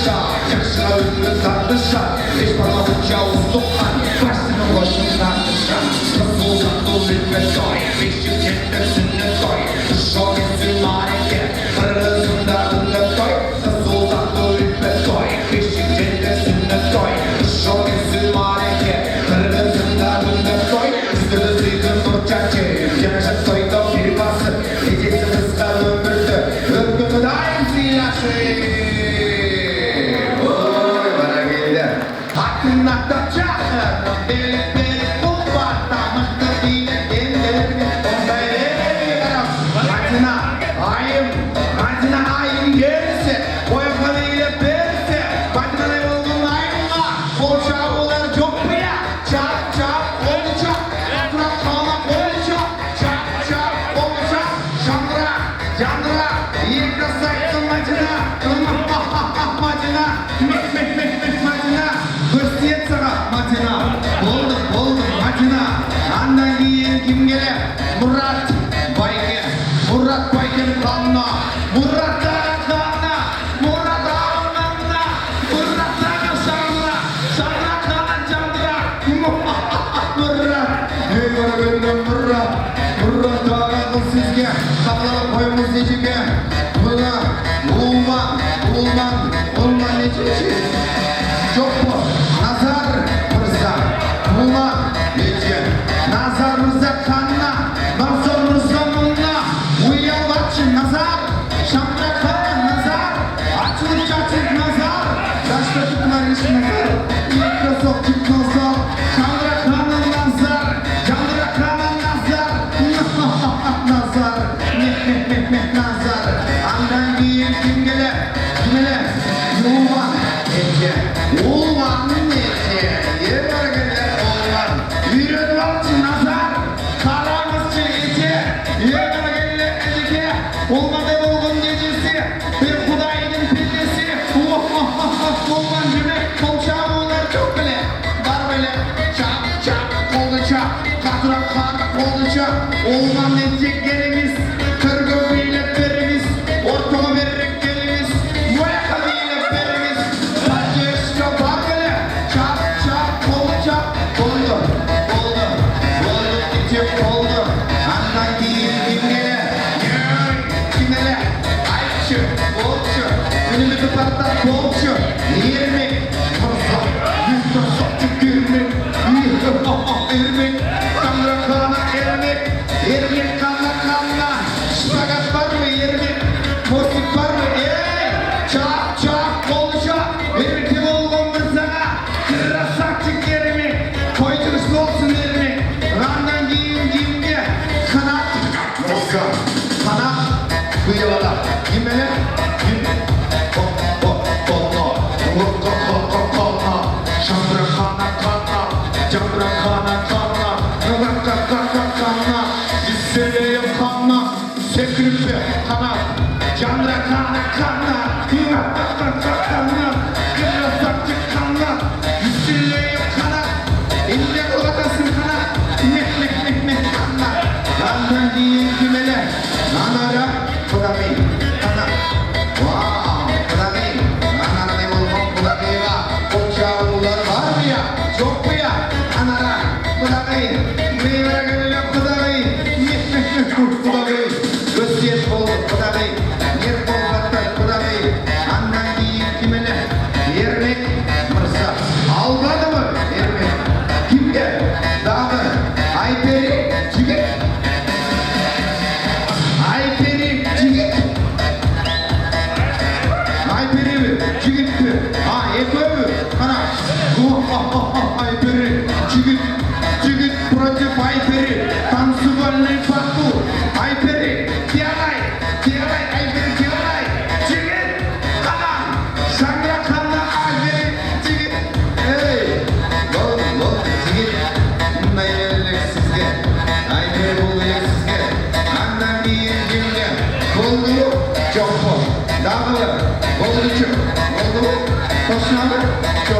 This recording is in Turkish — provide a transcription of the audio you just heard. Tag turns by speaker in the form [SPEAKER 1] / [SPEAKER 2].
[SPEAKER 1] tartışa, yakışına ünlü tartışa, beş parmak uçağı uzunkan, başının başını tartışa, nasıl uzaklı ülke soy, beş yıl cennet sünnet soy, şok etsin mareke, Kırgızımda ünlü soy, nasıl uzaklı ülke soy, beş yıl cennet sünnet soy, şok etsin mareke, Kırgızımda ünlü soy, üstüne sıydın burçacı, yaşa soyda bir bası, gecesi kıska ömürdü, ömrümü daim silaşı. Hakkında çağırdım, delik delik kulvarda, mıhtı bile genderim, ondayım. Matına ayım gelirse, boyakanıyla verse, matına ne buldun ayımla, kolçağı olar çok mu ya? Çap olacak, oturak kalmak olacak, çap olacak, candıra, yekra saktın matına, matına, matına. Gösteriyet sana matına, buldum matına. Andan giyin kim gele? Murat Bayken kanna, Murat kanna, Murat ağırlanna, Murat dağa sanra kanan candıra. Murat, eyvara gönlüm Murat dağa kıl sizge, kapıları koyumuz necike. Ulman necike. Çok mu? Nazar Rıza, Mula Nece, Nazar Rıza kanna, Nazar Rıza munna, Uyalvaçı Nazar, Şamra kanna Nazar, Açılık Nazar, Taşladıklar iş Nazar, Microsoft Nazar, Şamra kanna Nazar, Candıra kanna Nazar, Nazar, Nazar, Andan giyin kim gele, Yuvan Nece, Ulman nece, yeter gelir olman, yürüdü altı nazar, karamızçı ece, yeter gelir ece, olmadı olgun gecesi, bir Hudaydın pillesi, olman cümle, kolçağı olar çok bile, var böyle, çap, kolça, katırak kolça, olman nece gelimiz, kırgı biletlerimiz, ortama vererek gelimiz, boyakalıyla verimiz, oldu. Andan giyin kimgele, kimele, ayçı, bolçu, önümüzü patlat bolçu, 20, fazla, 100 sattık 20, kanla kana ermek, ermek kanla, şpagat var mı 20, postik var mı, çap, bolçu, ermek olgun sana, kırra sattık 20, koyduğunuz olsun 20, randan giyin kimge, kanat, kıyıvada, kimele, şamra kana, lisseleyim kanla, sekripe kana, canra kana, kırasakçı kana, lisseleyim kana, ille kolatasın kana, kana, randan giyin kimele, nanara, kodami, kana, kodami, nanara ne bulmak kodami'ga, kolçağılar var mı ya, çok mu ya, nanara, kodami, meyvere gönüle kodami, gösteriyet oldu kodami, yer bolgatlar kodami, andan giyin kimele, yermek, mırsa, almadı mı yermek, kimge, dağı, ayperi, cigit, Cigit mi? Ekmeği mi? Kana. Ayperi. Cigit. Protif ayperi. Tansuvalli fakku. Ayperi. Tiyaray. Ayperi tiyaray. Cigit. Kana. Sangra kana ayperi. Cigit. Hey. Lol. Cigit. Bundan yerlik sizge. Ayperi bulguyak sizge. Andan giyin kimge. Bulgulu. Çok mu? Dağılı. Oldu. Koşnalı. Çok.